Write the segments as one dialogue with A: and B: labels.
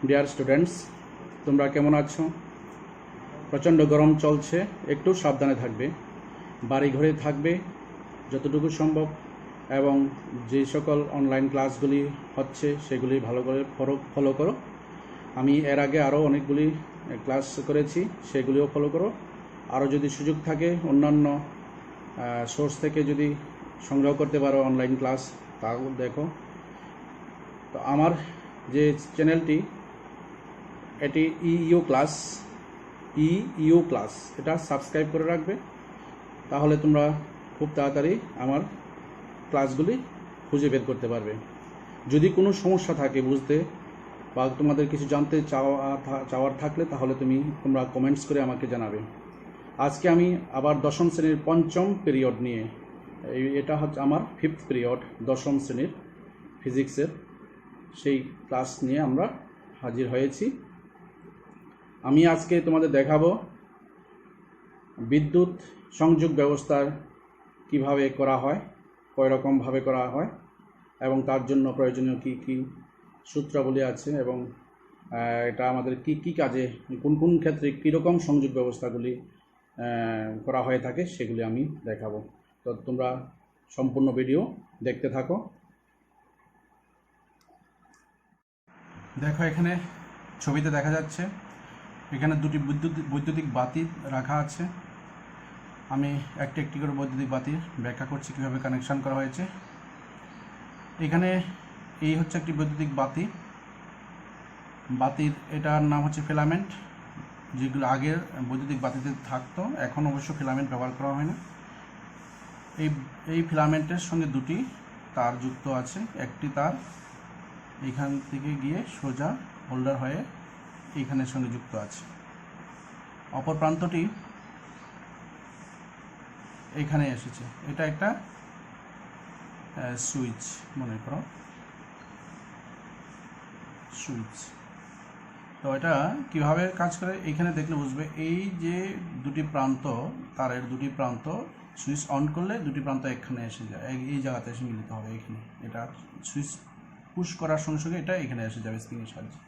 A: Dear students, তোমরা কেমন আছো? প্রচণ্ড গরম চলছে, একটু সাবধানে থাকবে, বাড়ি ঘরে থাকবে যতটুকু সম্ভব, এবং যে সকল অনলাইন ক্লাসগুলি হচ্ছে সেগুলি ভালো করে ফলো করো। আমি এর আগে আরও অনেকগুলি ক্লাস করেছি, সেগুলিও ফলো করো। আরও যদি সুযোগ থাকে অন্যান্য সোর্স থেকে যদি সংগ্রহ করতে পারো অনলাইন ক্লাস, তাও দেখো। তো আমার যে চ্যানেলটি, এটি ইইউ ক্লাস, এটা সাবস্ক্রাইব করে রাখবে, তাহলে তোমরা খুব তাড়াতাড়ি আমার ক্লাসগুলি খুঁজে বের করতে পারবে। যদি কোনো সমস্যা থাকে বুঝতে বা তোমাদের কিছু জানতে চাওয়ার থাকলে তাহলে তোমরা কমেন্টস করে আমাকে জানাবে। আজকে আমি আবার দশম শ্রেণীর পঞ্চম পিরিয়ড নিয়ে, এটা হচ্ছে আমার 5th পিরিয়ড, দশম শ্রেণীর ফিজিক্সের সেই ক্লাস নিয়ে আমরা হাজির হয়েছি। আমি আজকে তোমাদের দেখাবো বিদ্যুৎ সংযোগ ব্যবস্থার কিভাবে করা হয়, কয় রকমভাবে করা হয়, এবং তার জন্য প্রয়োজনীয় কি কি সূত্রাবলী আছে, এবং এটা আমাদের কি কি কাজে, কোন কোন ক্ষেত্রে কীরকম সংযোগ ব্যবস্থাগুলি করা হয়ে থাকে সেগুলি আমি দেখাবো। তো তোমরা সম্পূর্ণ ভিডিও দেখতে থাকো। দেখো, এখানে ছবিতে দেখা যাচ্ছে এখানে দুটি বৈদ্যুতিক বাতি রাখা আছে। আমি একটি একটি করে বৈদ্যুতিক বাতির ব্যাখ্যা করছি কীভাবে কানেকশান করা হয়েছে। এখানে এই হচ্ছে একটি বৈদ্যুতিক বাতির এটার নাম হচ্ছে ফিলামেন্ট, যেগুলো আগের বৈদ্যুতিক বাতিতে থাকতো, এখন অবশ্য ফিলামেন্ট ব্যবহার করা হয় না। এই ফিলামেন্টের সঙ্গে দুটি তার যুক্ত আছে। একটি তার এখান থেকে গিয়ে সোজা হোল্ডার হয়ে এইখানের সঙ্গে যুক্ত আছে, অপর প্রান্তটি এখানে এসেছে। এটা একটা সুইচ, মনে করো সুইচ। তো এটা কিভাবে কাজ করে এখানে দেখলে বুঝবে। এই যে দুটি প্রান্ত, তারের দুটি প্রান্ত সুইচ অন করলে দুটি প্রান্ত এখানে এসে যায়, এই জায়গাতে এসে মিলিত হবে। এখানে এটা সুইচ পুশ করার সঙ্গে সঙ্গে এটা এখানে এসে যাবে স্প্রিংয়ের সাহায্যে।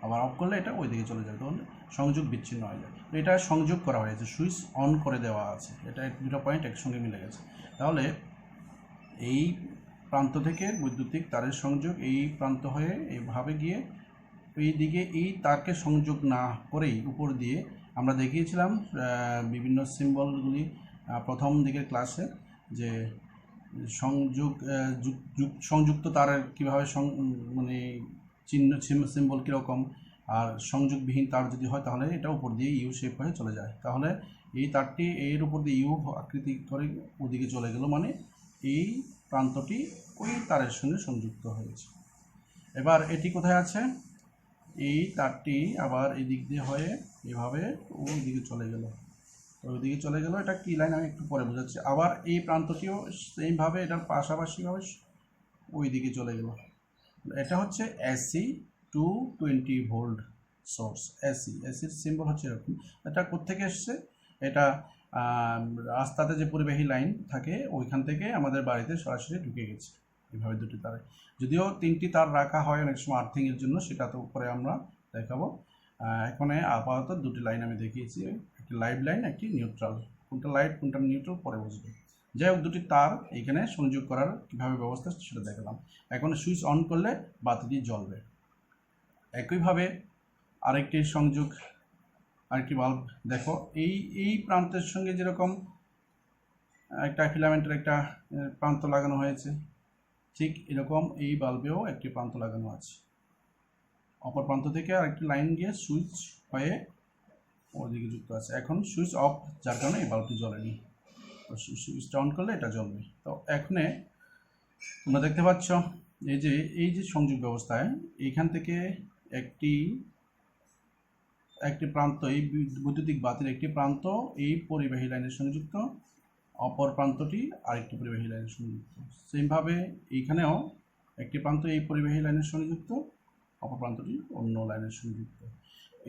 A: আবার অফ করলে এটা ওই দিকে চলে যাবে, তখন সংযোগ বিচ্ছিন্ন হয়ে যায়। এটা সংযোগ করা হয়েছে, সুইচ অন করে দেওয়া আছে, এটা দুটো পয়েন্ট একসঙ্গে মিলে গেছে। তাহলে এই প্রান্ত থেকে বৈদ্যুতিক তারের সংযোগ এই প্রান্ত হয়ে এইভাবে গিয়ে এই দিকে এই তারকে সংযোগ না করেই উপর দিয়ে আমরা দেখিয়েছিলাম বিভিন্ন সিম্বলগুলি প্রথম দিকের ক্লাসে, যে সংযুক্ত তারের কীভাবে মানে চিহ্ন সিম্বল কীরকম, আর সংযোগবিহীন তার যদি হয় তাহলে এটা উপর দিয়ে ইউ শেপ হয়ে চলে যায়। তাহলে এই তারটি এর উপর দিয়ে ইউ আকৃতি করে ওদিকে চলে গেল, মানে এই প্রান্তটি ওই তারের সঙ্গে সংযুক্ত হয়েছে। এবার এটি কোথায় আছে? এই তারটি আবার এই দিক দিয়ে হয়ে এভাবে ওই দিকে চলে গেল, ওইদিকে চলে গেল। এটা কি লাইন আমি একটু পরে বোঝাচ্ছি। আবার এই প্রান্তটিও সেইভাবে এটার পাশাপাশিভাবে ওই দিকে চলে গেল। এটা হচ্ছে এসি 220 ভোল্ট সোর্স। এসির সিম্বল হচ্ছে এরকম। এটা কোত্থেকে এসছে? এটা রাস্তাতে যে পরিবাহী লাইন থাকে ওইখান থেকে আমাদের বাড়িতে সরাসরি ঢুকে গেছে এইভাবে দুটি তারে। যদিও তিনটি তার রাখা হয় অনেক সময় আর্থিংয়ের জন্য, সেটা তো পরে আমরা দেখাবো। এখানে আপাতত দুটি লাইন আমি দেখিয়েছি, একটি লাইভ লাইন, একটি নিউট্রাল। কোনটা লাইভ কোনটা নিউট্রাল পরে বুঝবে। যাই হোক, দুটি তার এখানে সংযোগ করার কীভাবে ব্যবস্থা সেটা দেখালাম। এখন সুইচ অন করলে বাতিটি জ্বলবে। একইভাবে আরেকটি সংযোগ, আরেকটি বাল্ব দেখো, এই প্রান্তের সঙ্গে যেরকম একটা ফিলামেন্টের একটা প্রান্ত লাগানো হয়েছে, ঠিক এরকম এই বাল্বেও একটি প্রান্ত লাগানো আছে। অপর প্রান্ত থেকে আরেকটি লাইন গিয়ে সুইচ হয়ে ওদিকে যুক্ত আছে। এখন সুইচ অফ, যার কারণে এই বাল্বটি জ্বলেনি। তো সুইচটা অন করলে এটা জ্বলবে। তো এখানে তোমরা দেখতে পাচ্ছ এই যে সংযোগ ব্যবস্থায় এইখান থেকে একটি প্রান্ত, এই বৈদ্যুতিক বাতির একটি প্রান্ত এই পরিবাহী লাইনের সঙ্গে যুক্ত, অপর প্রান্তটি আরেকটি পরিবাহী লাইনের সঙ্গে যুক্ত। সেমভাবে এইখানেও একটি প্রান্ত এই পরিবাহী লাইনের সঙ্গে যুক্ত, অপর প্রান্তটি অন্য লাইনের সঙ্গে যুক্ত।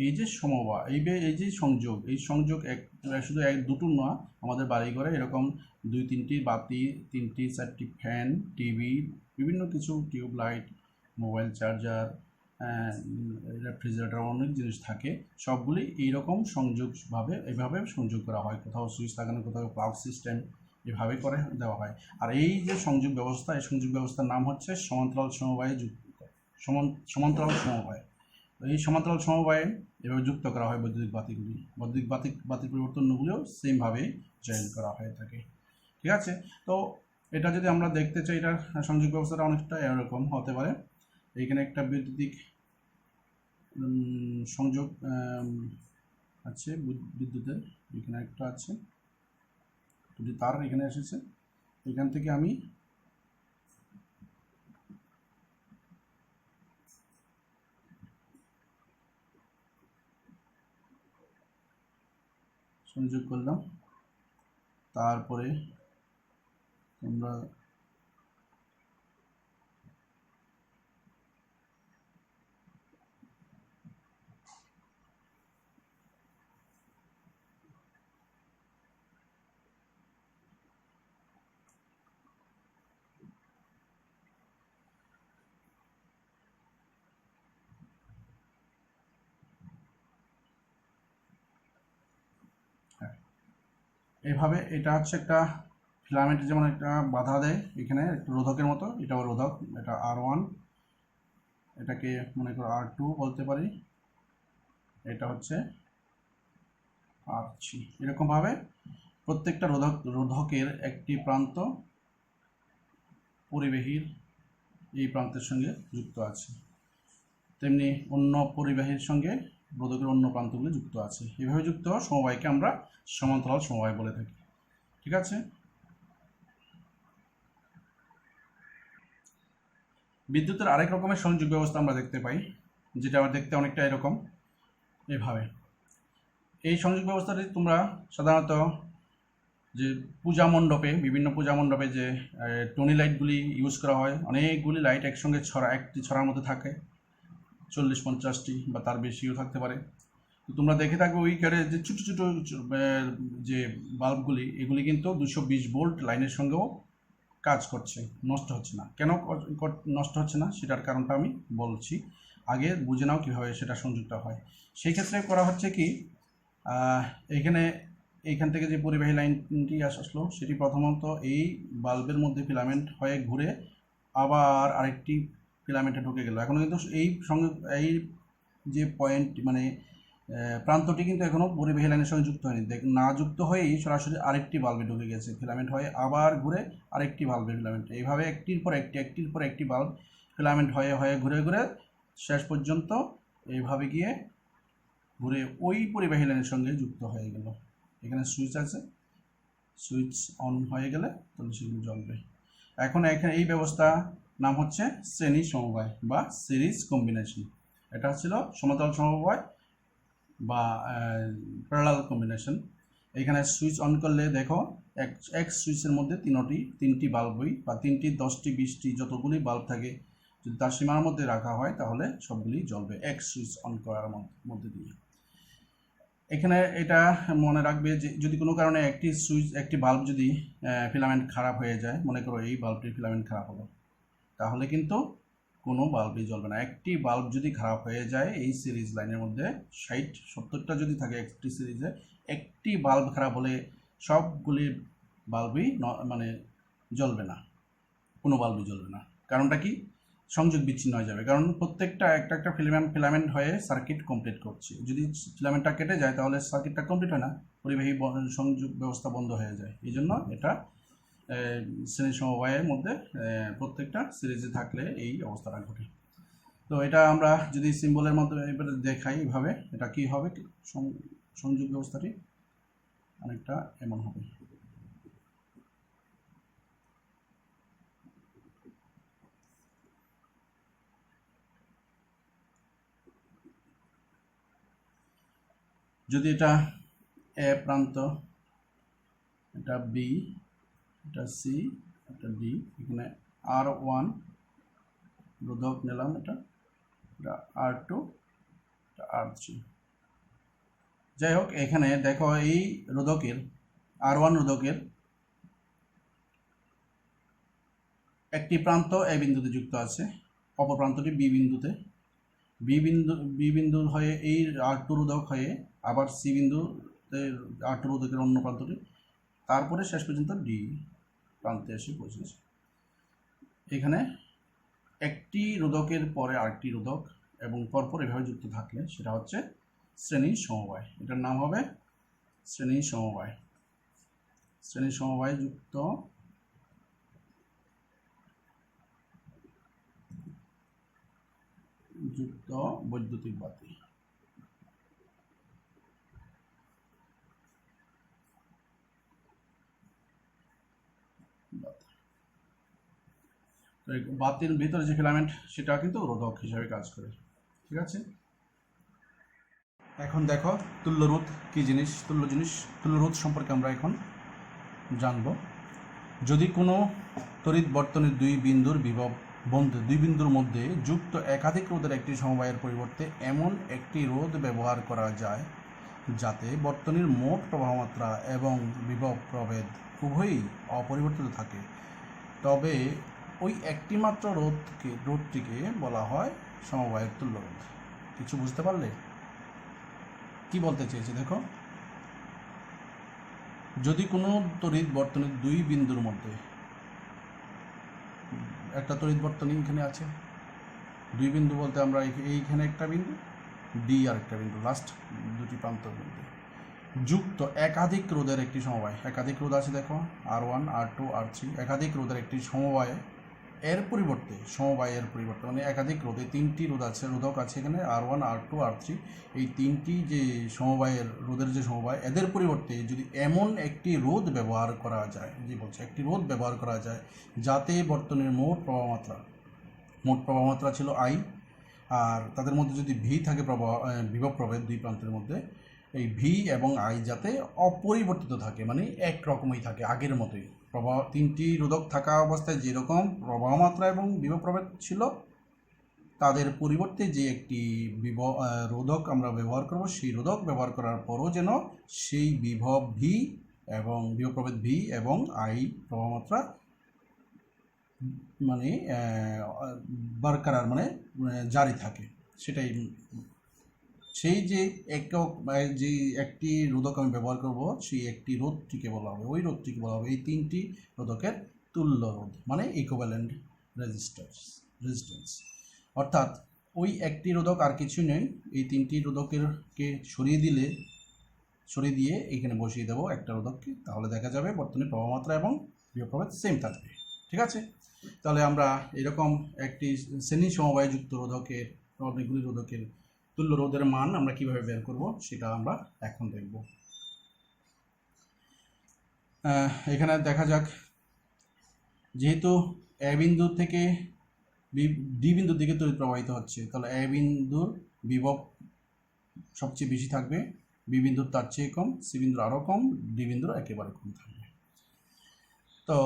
A: এই যে এই যে সংযোগ শুধু দুটো নয়, আমাদের বাড়িঘরে এরকম 2-3টি বাতি, 3-4টি ফ্যান, টিভি, বিভিন্ন কিছু tube light, mobile charger, refrigerator অনেক জিনিস থাকে, সবগুলি এইরকম সংযোগভাবে এভাবে সংযোগ করা হয়, কোথাও সুইচ লাগানো, কোথাও প্লাগ সিস্টেম, এভাবে করে দেওয়া হয়। আর এই যে সংযোগ ব্যবস্থা, এই সংযোগ ব্যবস্থার নাম হচ্ছে সমান্তরাল সমবায়ে সমান্তরাল সমবায়। এই সমান্তরাল সমবায়ে এভাবে যুক্ত করা হয় বৈদ্যুতিক বাতিগুলি। বৈদ্যুতিক বাতির পরিবর্তনগুলিও সেমভাবেই জয়েন করা হয়ে থাকে। ঠিক আছে, তো এটা যদি আমরা দেখতে চাই, এটার সংযোগ ব্যবস্থাটা অনেকটা এরকম হতে পারে। এইখানে একটা বৈদ্যুতিক সংযোগ আছে, বিদ্যুতের এখানে একটা আছে, দুটি তার এখানে এসেছে। এখান থেকে আমি সংযোগ করলাম, তারপরে আমরা এভাবে, এটা হচ্ছে একটা ফিলামেন্ট, যেমন একটা বাধা দেয় এখানে একটা রোধকের মতো, এটাও রোধক, এটা R1, এটাকে মনে করো R2 বলতে পারি, এটা হচ্ছে R3। এরকমভাবে প্রত্যেকটা রোধকের একটি প্রান্ত পরিবাহীর এই প্রান্তের সঙ্গে যুক্ত আছে, তেমনি অন্য পরিবাহীর সঙ্গে রোধকের অন্য প্রান্তগুলি যুক্ত আছে। এভাবে যুক্ত সমবায়কে আমরা সমান্তরাল সমবায় বলে থাকি। ঠিক আছে, বিদ্যুতের আরেক রকমের সংযোগ ব্যবস্থা আমরা দেখতে পাই, যেটা আবার দেখতে অনেকটা এরকম, এভাবে। এই সংযোগ ব্যবস্থাটি তোমরা সাধারণত যে পূজা মণ্ডপে, বিভিন্ন পূজা মণ্ডপে যে টনি লাইটগুলি ইউজ করা হয়, অনেকগুলি লাইট একসঙ্গে একটি ছড়ার মধ্যে থাকে, 40-50টি বা তার বেশিও থাকতে পারে। তো তোমরা দেখে থাকবে ওইখানে যে ছোটো ছোটো যে বাল্বগুলি, এগুলি কিন্তু 220 ভোল্ট লাইনের সঙ্গেও কাজ করছে, নষ্ট হচ্ছে না। কেন নষ্ট হচ্ছে না সেটার কারণটা আমি বলছি, আগে বুঝে নাও কীভাবে সেটা সংযুক্ত হয়। সেই ক্ষেত্রে করা হচ্ছে কি, এইখান থেকে যে পরিবাহী লাইনটি আসলো, সেটি প্রথমত এই বাল্বের মধ্যে ফিলামেন্ট হয়ে ঘুরে আবার আরেকটি ফিলামেন্টে ঢুকে গেল। এখনও কিন্তু এই যে পয়েন্ট মানে প্রান্তটি কিন্তু এখনও পরিবাহী লাইনের সঙ্গে যুক্ত হয়নি, না যুক্ত হয়েই সরাসরি আরেকটি বাল্বে ঢুকে গেছে, ফিলামেন্ট হয়ে আবার ঘুরে আরেকটি বাল্বের ফিলামেন্ট, এইভাবে একটির পর একটি বাল্ব ফিলামেন্ট হয়ে ঘুরে ঘুরে শেষ পর্যন্ত এইভাবে গিয়ে ঘুরে ওই পরিবাহী লাইনের সঙ্গে যুক্ত হয়ে গেল। এখানে সুইচ আছে, সুইচ অন হয়ে গেলে তাহলে সেগুলো জ্বলবে। এখন এখানে এই ব্যবস্থা নাম হচ্ছে শ্রেণী সমবায় বা সিরিজ কম্বিনেশন। এটা ছিল সমান্তরাল সমবায় বা প্যারালাল কম্বিনেশন। এখানে সুইচ অন করলে দেখো এক সুইচের মধ্যে তিনটি বাল্বই বা 3টি 10টি 20টি যতগুলি বাল্ব থাকে, যদি তার সীমার মধ্যে রাখা হয় তাহলে সবগুলি জ্বলবে এক সুইচ অন করার মধ্যে দিয়ে। এখানে এটা মনে রাখবে যে যদি কোনো কারণে একটি বাল্ব যদি ফিলামেন্ট খারাপ হয়ে যায়, মনে করো এই বাল্বটির ফিলামেন্ট খারাপ হলো, তাহলে কিন্তু কোনো বাল্বই জ্বলবে না। একটি বাল্ব যদি খারাপ হয়ে যায় এই সিরিজ লাইনের মধ্যে 60-70টা যদি থাকে একটি সিরিজে, একটি বাল্ব খারাপ হলে সবগুলি বাল্বই মানে জ্বলবে না, কোনো বাল্বই জ্বলবে না। কারণটা কি, সংযোগ বিচ্ছিন্ন হয়ে যাবে, কারণ প্রত্যেকটা একটা ফিলামেন্ট হয়ে সার্কিট কমপ্লিট করছে। যদি ফিলামেন্টটা কেটে যায় তাহলে সার্কিটটা কমপ্লিট হয় না, পরিবাহী সংযোগ ব্যবস্থা বন্ধ হয়ে যায়। এই জন্য এটা শ্রেণী সমবায়ের মধ্যে প্রত্যেকটা সিরিজে থাকলে এই অবস্থাটা ঘটে। তো এটা আমরা যদি সিম্বলের মাধ্যমে এবারে দেখাই, এইভাবে এটা কি হবে, সংযোগ ব্যবস্থাটি অনেকটা এমন হবে। যদি এটা এ প্রান্ত, এটা বি, এটা সি, এটা ডি, এখানে R1 রোধক নিলাম, এটা R2, এটা R3। যাই হোক, এখানে দেখো এই রোধকের R1 রোধকের একটি প্রান্ত এ বিন্দুতে যুক্ত আছে, অপর প্রান্তটি বি বিন্দুতে। বি বিন্দু হয়ে এই R2 রোধক হয়ে আবার সি বিন্দুতে R2 রোধকের অন্য প্রান্তটি, তারপরে শেষ পর্যন্ত ডি প্রান্তে এসে পৌঁছেছে। এখানে একটি রোধকের পরে আরেকটি রোধক এবং পরপর এভাবে যুক্ত থাকলে সেটা হচ্ছে শ্রেণী সমবায়। এটার নাম হবে শ্রেণী সমবায়। শ্রেণী সমবায় যুক্ত বৈদ্যুতিক বাতি। বাতির ভিতরে যে ফিলামেন্ট সেটা কিন্তু রোধক হিসাবে কাজ করে। ঠিক আছে, এখন দেখো তুল্যরোধ কি জিনিস। তুল্যরোধ সম্পর্কে আমরা এখন জানব। যদি কোনো তড়িৎ বর্তনীর দুই বিন্দুর মধ্যে যুক্ত একাধিক রোধের একটি সমবায়ের পরিবর্তে এমন একটি রোধ ব্যবহার করা যায় যাতে বর্তনীর মোট প্রবাহমাত্রা এবং বিভব প্রভেদ উভয়ই অপরিবর্তিত থাকে, তবে ওই একটি মাত্র রোধটিকে বলা হয় সমবায়ের তুল্যরোধ। কিছু বুঝতে পারলে? কি বলতে চেয়েছে দেখো, যদি কোনো তড়িৎ বর্তনীর দুই বিন্দুর মধ্যে, একটা তড়িৎ বর্তনী এখানে আছে, দুই বিন্দু বলতে আমরা এইখানে একটা বিন্দু, ডি আর একটা বিন্দু, লাস্ট দুটি প্রান্ত বিন্দু যুক্ত একাধিক রোধের একটি সমবায়। একাধিক রোধ আছে দেখো, R1 R2 R3, একাধিক রোধের একটি সমবায় এর পরিবর্তে মানে একাধিক রোধ, এই তিনটি রোধক আছে এখানে R1 R2 R3, এই তিনটি যে রোধের যে সমবায়, এদের পরিবর্তে যদি এমন একটি রোধ ব্যবহার করা যায়, একটি রোধ ব্যবহার করা যায় যাতে বর্তনীর মোট প্রবাহমাত্রা ছিল I, আর তাদের মধ্যে যদি ভি থাকে বিভব প্রভেদ দুই প্রান্তের মধ্যে, এই ভি এবং I যাতে অপরিবর্তিত থাকে, মানে একরকমই থাকে আগের মতোই। তিনটি রোধক থাকা অবস্থায় যেরকম প্রবাহমাত্রা এবং বিভব প্রভেদ ছিল, তাদের পরিবর্তে যে একটি রোধক আমরা ব্যবহার করব, সেই রোধক ব্যবহার করার পরও যেন সেই বিভব ভি এবং বিভব প্রভেদ ভি এবং I প্রবাহমাত্রা মানে বারকারার মানে জারি থাকে। সেটাই সেই যে যে একটি রোধক আমি ব্যবহার করব, সেই একটি রোধটিকে বলা হবে, ওই রোধটিকে বলা হবে এই তিনটি রোধকের তুল্য রোধ, মানে ইকুইভ্যালেন্ট রেজিস্ট্যান্স। অর্থাৎ ওই একটি রোধক আর কিছু নেই, এই তিনটি রোধকেরকে সরিয়ে দিয়ে এখানে বসিয়ে দেবো একটা রোধককে, তাহলে দেখা যাবে বর্তনীর প্রবাহমাত্রা এবং বিভব প্রভেদ সেম থাকবে। ঠিক আছে, তাহলে আমরা এরকম একটি শ্রেণী সমবায়যুক্ত রোধকের, অনেকগুলি রোধকের তুল্য রোধের মান আমরা কিভাবে বের করব সেটা আমরা এখন দেখব। এখানে দেখা যাক, যেহেতু এ বিন্দু থেকে ডি বিন্দুর দিকে তড়িৎ প্রবাহিত হচ্ছে, তাহলে এ বিন্দুর বিভব সবচেয়ে বেশি থাকবে, বি বিন্দুর তার চেয়ে কম, সি বিন্দুর আরও কম, ডি বিন্দুর একেবারে কম থাকবে। তো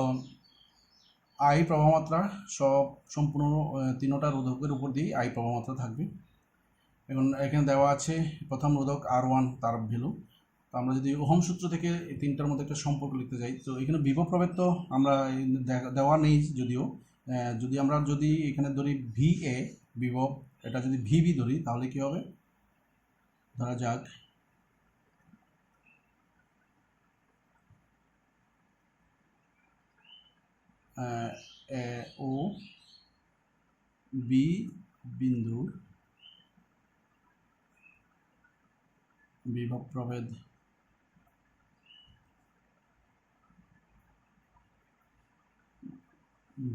A: I প্রবাহমাত্রা সম্পূর্ণ তিনটা রোধকের উপর দিয়ে I প্রবাহমাত্রা থাকবে। এখন এখানে দেওয়া আছে প্রথম রোধক R1, তার ভ্যালু। তো আমরা যদি ওহম সূত্র থেকে এই তিনটার মধ্যে একটা সম্পর্ক লিখতে যাই, তো এখানে বিভব প্রভেদ তো আমরা দেওয়া নেই, যদিও আমরা এখানে ধরি VA বিভব, এটা যদি VB ধরি তাহলে কি হবে, ধরা যাক ও বি বিন্দুর বিভব প্রভেদ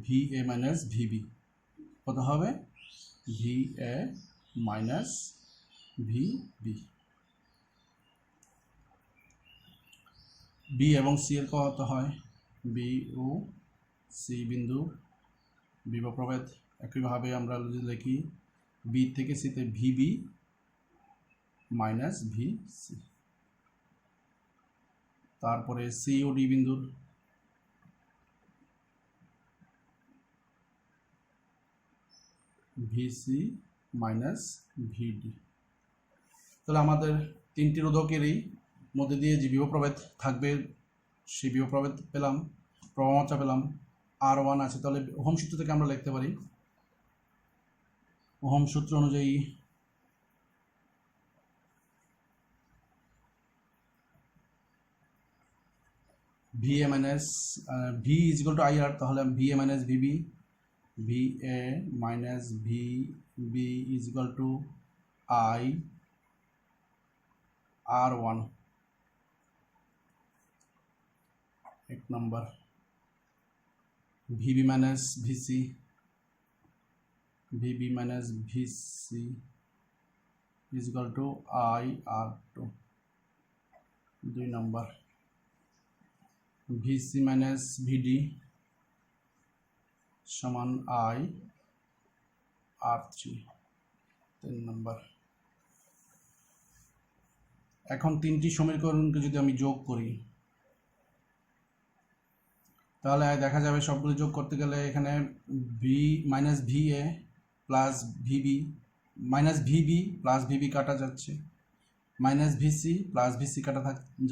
A: VA মাইনাস VB কত হবে, VA মাইনাস VB। B এবং C এর কত হয়, B ও C বিন্দু বিভব প্রভেদ একইভাবে আমরা যদি লিখি B থেকে C তে VB মাইনাস VC, তারপরে C ও D বিন্দুর VC মাইনাস VD। তাহলে আমাদের তিনটি রোধকেরই মধ্যে দিয়ে যে বিভব প্রভেদ থাকবে, সেই বিভব প্রভেদ পেলাম, প্রবাহমাত্রা পেলাম, R1 আছে। তাহলে ওহম সূত্র থেকে আমরা লিখতে পারি, ওহম সূত্র অনুযায়ী VA minus V is equal two IR, তাহলে VA minus VB, VA minus VB is equal two IR1 এক নম্বর। VB minus VC, VB minus VC is equal two IR2 দুই নম্বর। VC মাইনাস VD সমান IR3 তিন নম্বর। এখন তিনটি সমীকরণকে যদি আমি যোগ করি তাহলে দেখা যাবে সবগুলো যোগ করতে গেলে এখানে V minus VA plus VB minus VB plus VB কাটা যাচ্ছে, মাইনাস VC প্লাস VC কাটা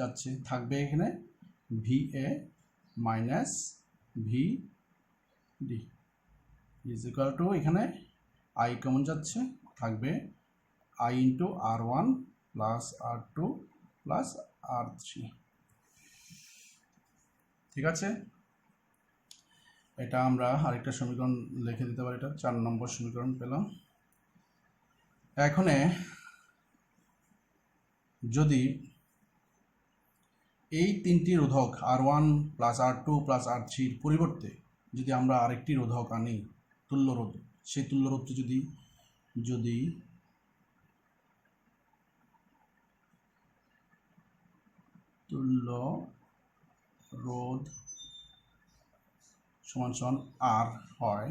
A: যাচ্ছে, থাকবে এখানে VA minus VD is equal two এখানে I কমন যাচ্ছে, থাকবে I into R1 plus R2 plus R3। ঠিক আছে, এটা আমরা আরেকটা সমীকরণ লিখে দিতে পারি, এটা 4 নম্বর সমীকরণ পেলাম। এখন যদি এই তিনটি রোধক R1 plus R2 plus R3 পরিবর্তে যদি আমরা আরেকটি রোধক আনি তুল্য রোধ, সেই তুল্য রোধটি যদি তুল্য রোধ সমান সমান R হয়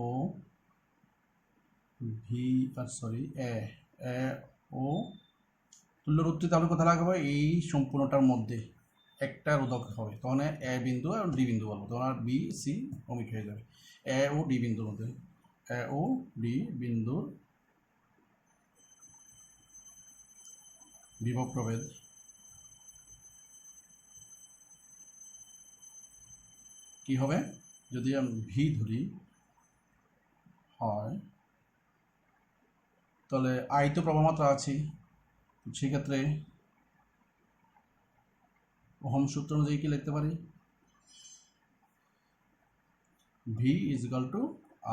A: ও এ ও তুল্য রোধটি তাহলে কোথায় লাগাবো? এই সম্পূর্ণটার মধ্যে একটা রোধক হবে, তখন এ বিন্দু আর ডি বিন্দু বলবো, তখন আর বি সি অমিট হয়ে যাবে। এ ও ডি বিন্দুর মধ্যে, এ ও ডি বিন্দুর বিভব প্রভেদ কি হবে? যদি আমি ভি ধরি হয় তাহলে আই তো প্রবাহমাত্রা আছে, সেক্ষেত্রে ওহম সূত্র অনুযায়ী কি লিখতে পারি? V is equal to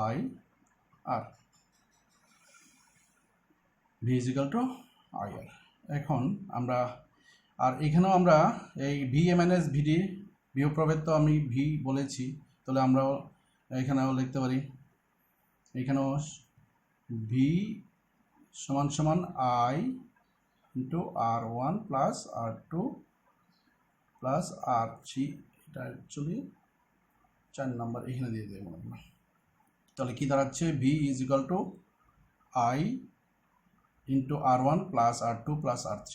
A: I R, V is equal to I R. এখন আমরা আর এখানেও আমরা এই VA মাইনাস VD বিভব প্রভেদ তো আমি ভি বলেছি, তাহলে আমরাও এখানেও লিখতে পারি, এখানেও ভি সমান সমান I into R1 plus R2 plus R3, এটা অ্যাকচুয়ালি 4 নম্বর এখানে দিয়ে দেবো আমরা। তাহলে কি দাঁড়াচ্ছে? V is equal two I into R1 plus R2 plus R3,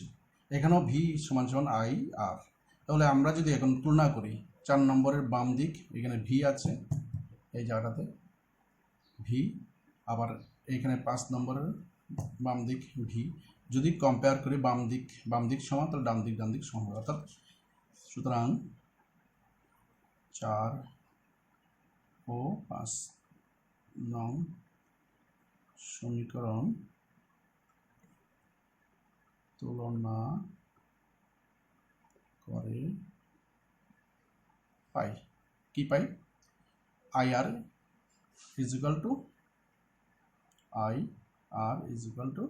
A: এখানেও ভি সমান সমান I আর। তাহলে আমরা যদি এখন তুলনা করি 4 নম্বরের বাম দিক এখানে ভি আছে এই জায়গাটাতে ভি, আবার এখানে 5 নম্বরের বাম দিক ভি, যদি কম্পেয়ার করি বাম দিক সমান তাহলে ডান দিক সমান হবে, অর্থাৎ সুতরাং 4 ও 5 নং সমীকরণ তুলনা করে পাই কি পাই? IR is equal to IR is equal to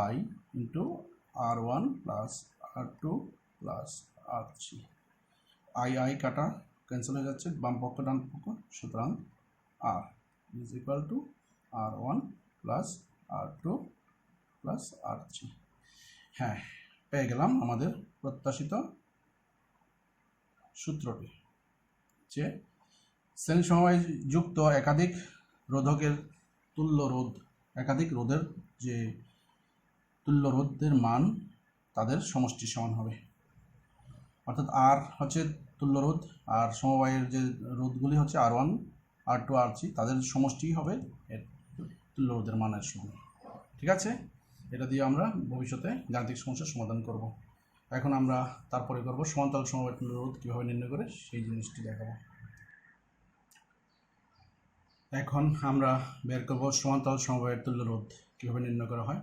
A: I into R1 plus R2 plus R3, I কাটা ক্যান্সেল হয়ে যাচ্ছে, বাম পক্ষ ডান পক্ষ, সুতরাং R is equal to R1 plus R2 plus R3। হ্যাঁ, পেয়ে গেলাম আমাদের প্রত্যাশিত সূত্রটি, যে শ্রেণী সমবায় যুক্ত একাধিক রোধকের তুল্য রোধ, একাধিক রোধের যে তুল্য রোধের মান তাদের সমষ্টি সমান হবে, অর্থাৎ আর হচ্ছে তুল্য রোধ আর সমবায়ের যে রোধগুলি হচ্ছে R1 R2 R3, তাদের সমষ্টি হবে এর তুল্য রোধের মানের সমান। ঠিক আছে, এটা দিয়ে আমরা ভবিষ্যতে গাণিতিক সমস্যার সমাধান করব। এখন আমরা তারপরে করব সমান্তরাল সমবায় তুল্য রোধ কীভাবে নির্ণয় করে সেই জিনিসটি দেখাবো। এখন আমরা বের করব সমান্তরাল সমবায়ের তুল্য রোধ কীভাবে নির্ণয় করা হয়।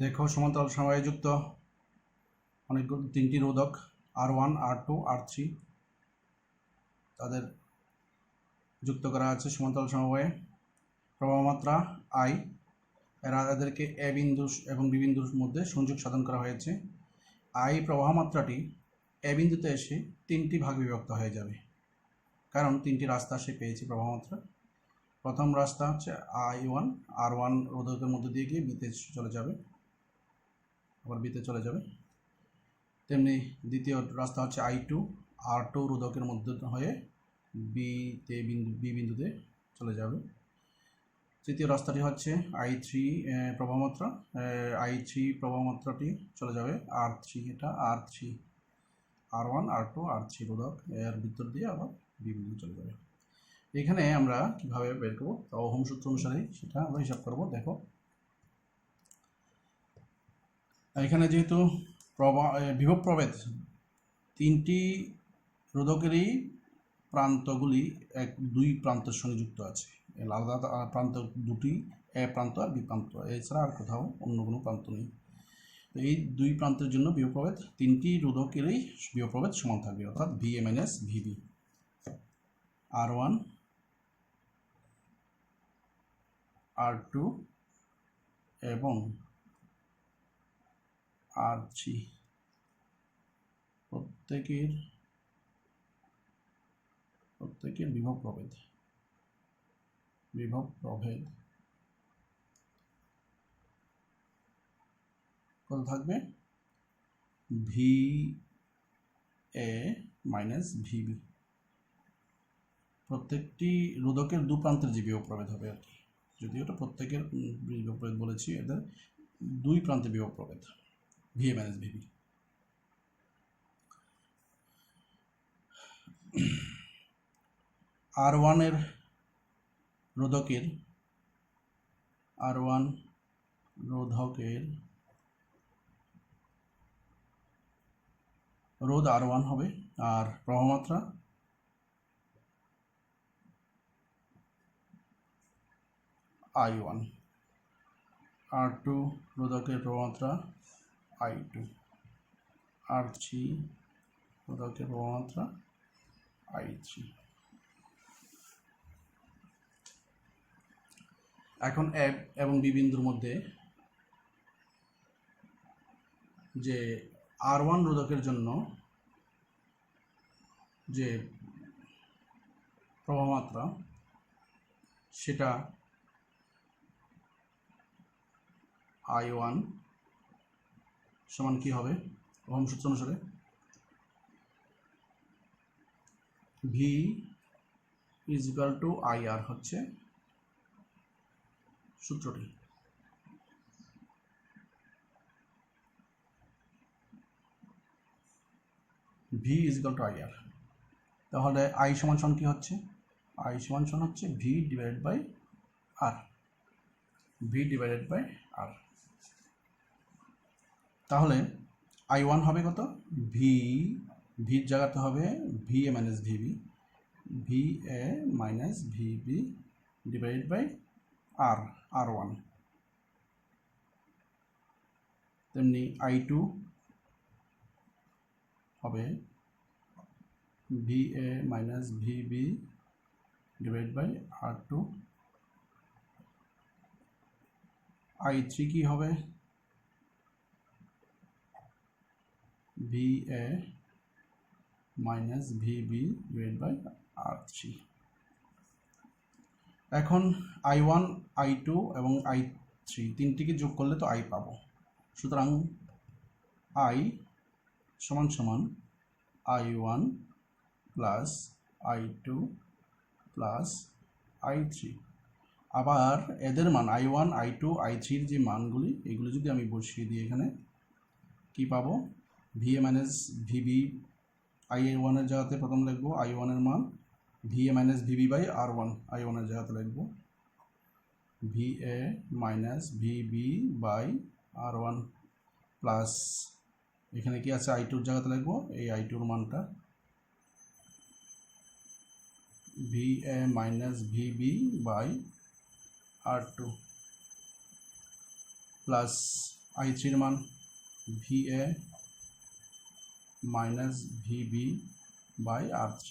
A: দেখো সমান্তরাল সমবায়ে যুক্ত অনেকগুলো 3টি রোধক R1 R2 R3 তাদের যুক্ত করা আছে সমান্তরাল সমবায়ে। প্রবাহ মাত্রা I, এদেরকে এ বিন্দু এবং বি বিন্দুর মধ্যে সংযোগ সাধন করা হয়েছে। I প্রবাহ মাত্রাটি এ বিন্দুতে এসে 3টি ভাগে বিভক্ত হয়ে যাবে, কারণ 3টি রাস্তা সে পেয়েছে প্রবাহ মাত্রা। প্রথম রাস্তা হচ্ছে I1 R1 রোধকের মধ্যে দিয়ে গিয়ে বিতে চলে যাবে, আবার বিতে চলে যাবে। তেমনি দ্বিতীয় রাস্তা হচ্ছে I2 R2 রোধকের মধ্যে হয়ে বি বিন্দুতে চলে যাবে। তৃতীয় রাস্তাটি হচ্ছে I3 প্রবাহমাত্রা, I3 প্রবাহমাত্রাটি চলে যাবে R3, এটা R3 R1 R2 R3 রোধক এর ভিতর দিয়ে আবার বি বিন্দু চলে যাবে। এখানে আমরা কিভাবে বের করব, ওহম সূত্র অনুসারে সেটা আমরা হিসাব করব। দেখো এখানে যেহেতু বিভব প্রভেদ 3টি রোধকেরই প্রান্তগুলি দুই প্রান্তের সঙ্গে যুক্ত আছে, আলাদা প্রান্ত দুটি, এ প্রান্ত আর বি প্রান্ত, এছাড়া আর কোথাও অন্য কোনো প্রান্ত নেই। তো এই দুই প্রান্তের জন্য বিভব প্রভেদ 3টি রোধকেরই বিভব প্রভেদ সমান থাকবে, অর্থাৎ VA minus VB। R1 R2 এবং R3 প্রত্যেকের বিভব প্রভেদ কত থাকবে? VA minus VB। প্রত্যেকটি রোধকের দু প্রান্তের যে বিভব প্রভেদ হবে আর কি, যদিও এটা প্রত্যেকের বিভব প্রভেদ বলেছি, এদের দুই প্রান্তের বিভব প্রভেদ VA মাইনাস VB। R1 এর রোধকের রোধ R1 হবে, আর প্রবাহমাত্রা I1। R2 রোধকের প্রবাহমাত্রা I2। R3 রোধকের প্রবাহমাত্রা I3। এখন এ এবং বি বিন্দুর মধ্যে যে R1 রোধকের জন্য যে প্রবাহমাত্রা, সেটা I1 সমান কি হবে ওহম সূত্র অনুসারে? V is equal two IR হচ্ছে সূত্রটি। V is equal two IR। তাহলে I সমান কি হচ্ছে? I সমান হচ্ছে V divided by R। V divided by R। তাহলে I1 হবে কত? ভির জায়গাতে হবে VA minus VB, VA minus VB divided by R1। তেমনি I2 হবে VA minus VB divide by R2। I3 কি হবে? VA minus VB divide by R3। এখন I1 I2 এবং I3 তিনটিকে যোগ করলে তো I পাবো, সুতরাং I সমান I1 plus I2 plus I3। আবার এদের মান I1 I2 I3-র যে মানগুলি, এগুলো যদি আমি বসিয়ে দিই এখানে, কি পাবো? VA মাইনাস VB I1 এর জায়গাতে প্রথম লিখবো I1 এর মান, VA minus VB by R1 I1 এর জায়গাতে লিখবো VA minus VB by R1 plus এখানে কি আছে I2-র জায়গাতে লিখবো এই I2-র মানটা VA minus VB by R2 plus i3 এর মান VA minus VB by R3।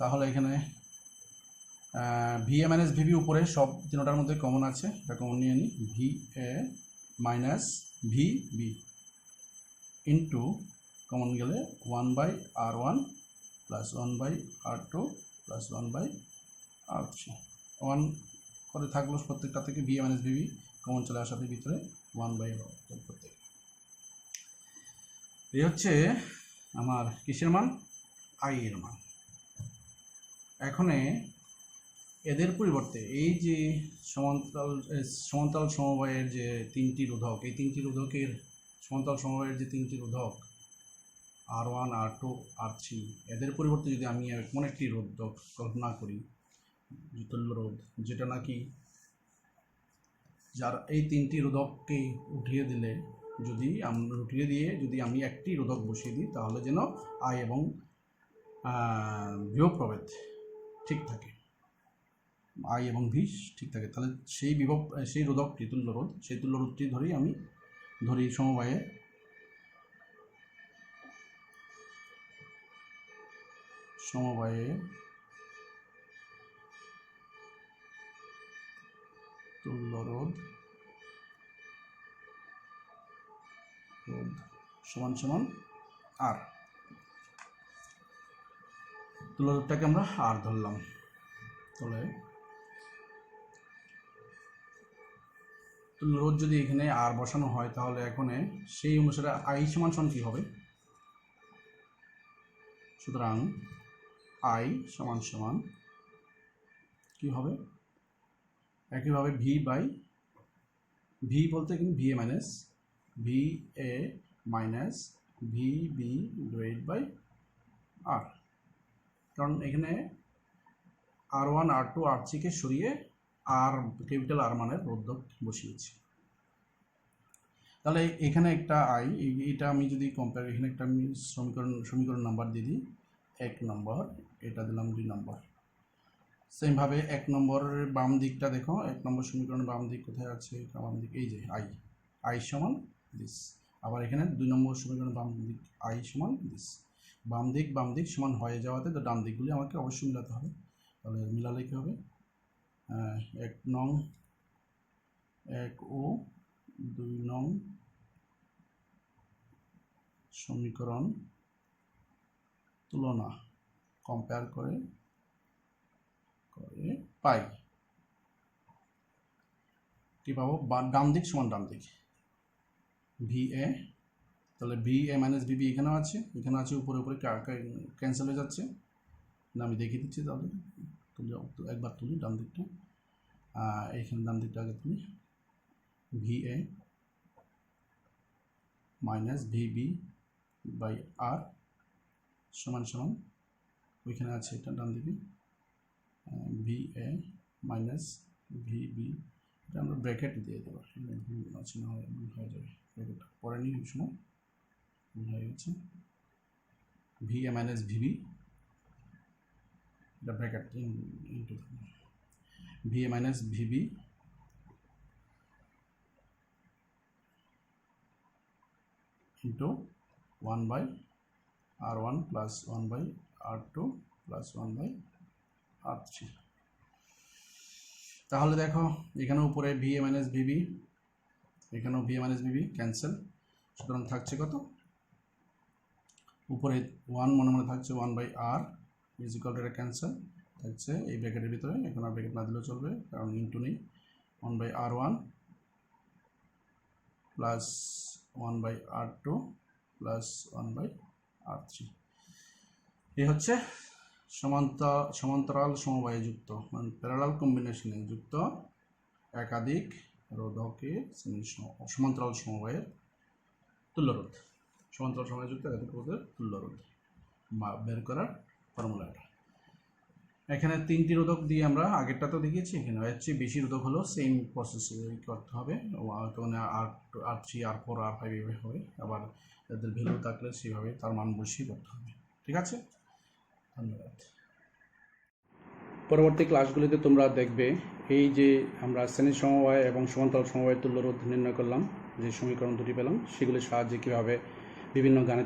A: তাহলে এখানে VA মাইনাস VB উপরে সব তিনটার মধ্যে কমন আছে, এটা কমন নিয়ে নিই, VA minus VB into common গেলে 1/R1 plus 1/R2 plus 1/R3, 1 করে থাকলো প্রত্যেকটা থেকে, VA মাইনাস VB কমন চলে আসাতে ভিতরে 1/R প্রত্যেক। এই হচ্ছে আমার কিসের মান, I এর মান। এখন এদের পরিবর্তে এই যে সমান্তরাল সমবায়ের যে তিনটি রোধক, এই তিনটি রোধকের সমান্তরাল সমবায়ের যে তিনটি রোধক R1 R2 R3, এদের পরিবর্তে যদি আমি এমন একটি রোধক কল্পনা করি, তুল্য রোধ, যেটা নাকি যার এই তিনটি রোধককে উঠিয়ে দিয়ে যদি আমি একটি রোধক বসিয়ে দিই, তাহলে যেন I এবং বিভব প্রভেদ ঠিক থাকে, I এবং V ঠিক থাকে, তাহলে সেই রোধকটি তুল্য রোধ, সেই তুল্য রোধটি ধরি সমবায়ে তুল্য রোধ সমান সমান R। তুল্য রোধটাকে আমরা R ধরলাম। তাহলে তুল্য রোধ যদি এখানে R বসানো হয়, তাহলে এখন সেই অনুসারে I সমান সমান কী হবে, সুতরাং I সমান সমান কী হবে, একইভাবে V বলতে কিন্তু VA minus VB divide by R, কারণ এখানে R1 R2 R3কে সরিয়ে ক্যাপিটাল R মানের রোধক বসিয়েছি। তাহলে এখানে একটা I, এটা আমি যদি কম্পেয়ার, এখানে একটা আমি সমীকরণ নাম্বার দিয়ে দিই 1 নম্বর, এটা দিলাম 2 নম্বর। সেমভাবে 1 নম্বরের বাম দিকটা দেখো, 1 নম্বর সমীকরণের বাম দিক কোথায় আছে, বাম দিক এই যে I সমান দিস। আবার এখানে 2 নম্বর সমীকরণের বাম দিক I সমান দিস। বাম দিক সমান হয়ে যাওয়াতে তো ডান দিকগুলি আমাকে অবশ্যই মিলাতে হবে। তাহলে মিলালে কী হবে, 1 নং 1 ও 2 নং সমীকরণ তুলনা কম্পেয়ার করে পাই কি পাবো, ডান দিক সমান ডান দিক VA, তাহলে VA মাইনাস VB এখানেও আছে উপরে ক্যান্সেল হয়ে যাচ্ছে না, আমি দেখিয়ে দিচ্ছি। তাহলে একবার তুলি ডান দিকটা, এইখানে ডান দিকটা আগে তুলি, VA minus VB by R সমান সমান, ওইখানে আছে এটা ডান দিকে VA মাইনাস VB, এটা আমরা ব্র্যাকেট দিয়ে দেবো, ভুল আছে না ভুল হয়ে যাবে, ব্র্যাকেটটা পরে নিই, ওই সময় ভুল হয়ে গেছে, VA মাইনাস VB, এটা bracket into VA minus VB into 1/R1 plus 1/R2 plus 1/R3। তাহলে দেখো এখানে উপরে VA মাইনাস VB, এখানেও VA মাইনাস VB ক্যান্সেল, সুতরাং থাকছে কত, উপরে 1 মনে থাকছে 1/R ইজ ইকুয়াল টু, এটা ক্যান্সেল থাকছে এই ব্র্যাকেটের ভিতরে, এখন আর ব্র্যাকেট না দিলেও চলবে কারণ ইন্টু নেই, 1/R1 plus 1/R2 plus 1/R3। এই হচ্ছে সমান্তরাল সমবায়ে যুক্ত, মানে প্যারালাল কম্বিনেশনে যুক্ত একাধিক রোধকের সমান্তরাল সমবায়ের তুল্যরোধ, সমান্তরাল সমবায়ে যুক্ত একাধিক রোধের তুল্যরোধ বের করার ফর্মুলাটা। এখানে 3টি রোধক দিয়ে আমরা আগেরটা তো দেখিয়েছি, এখানে এর চেয়ে বেশি রোধক হলো সেম প্রসেস করতে হবে, তখন R3 R4 R5 এইভাবে হবে, আবার এদের ভ্যালু থাকলে সেভাবে তার মান বসিয়ে করতে হবে। ঠিক আছে, ধন্যবাদ। পরবর্তী ক্লাসগুলিতে তোমরা দেখবে এই যে আমরা শ্রেণী সমবায় এবং সমান্তরাল সমবায়ের তুল্যরোধ নির্ণয় করলাম, যে সমীকরণ দুটি পেলাম, সেগুলির সাহায্যে কীভাবে বিভিন্ন গাণিতিক